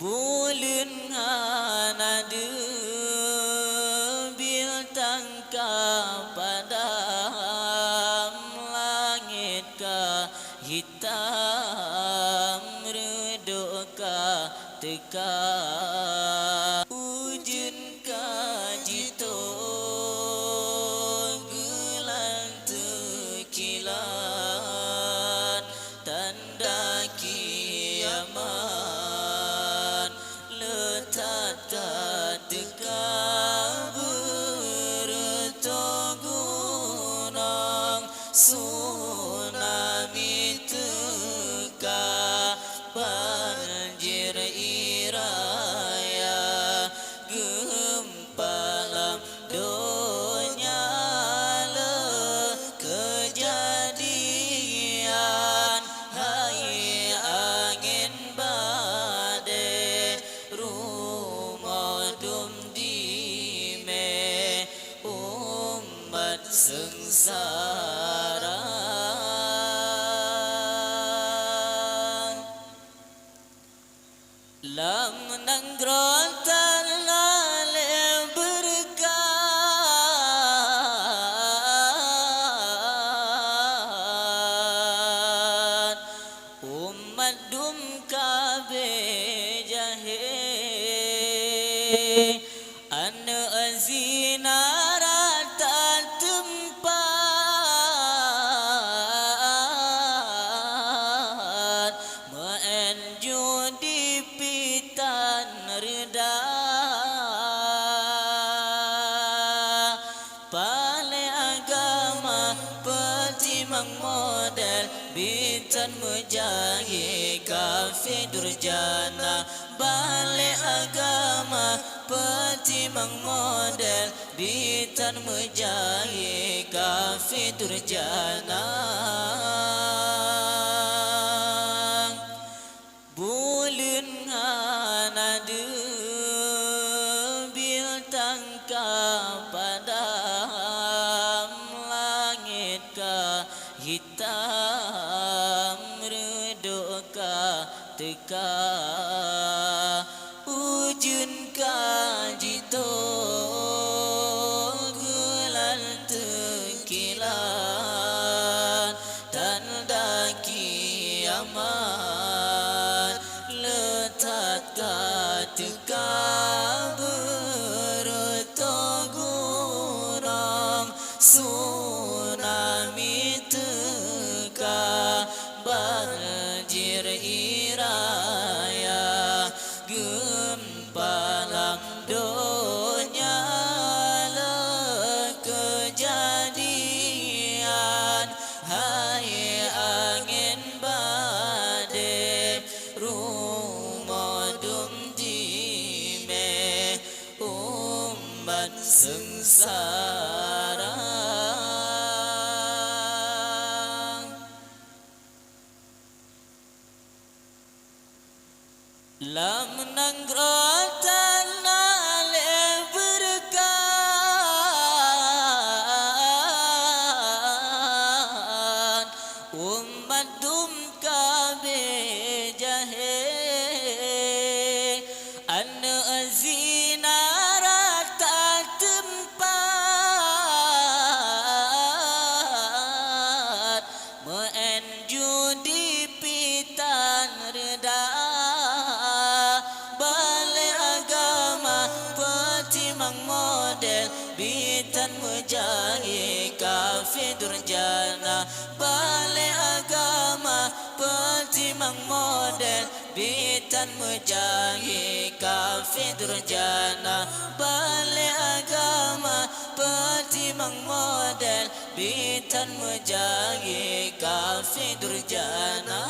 bulan nada bintang ka padam langit ka hitam redup ka teka ujun ka jito gelang tekilan tanda kiamat letak teka bertogunang tsunami teka banjir iraya gempa lam donya le kejadian hai angin badai rumodum dime umat sengsara lam nanggrotan lale berkat umat dum kabe jahe ane azinarata tempat menjudi pitan reda pale agama petimang model bitan mujahi kafe durjana bale agama petimang model bitan mujahi kafe durjana bulan nada bintang ka padam langit ka hitam redup ka teka ujun ka jito gelang tekilan tanda kiamat letak teka bertogunang tsunami teka banjir iraya gempa lam donya le kejadian hai angin badai rumodum dime umat sengsara lam nanggrotan lale berkat umat dum kabe jahe ane azinarata tempat menjudi pitan reda bale agama petimang model bitan mujahi kafe durjana bale agama petimang model bitan mujahi kafe durjana bale agama petimang model bitan mujahi kafe durjana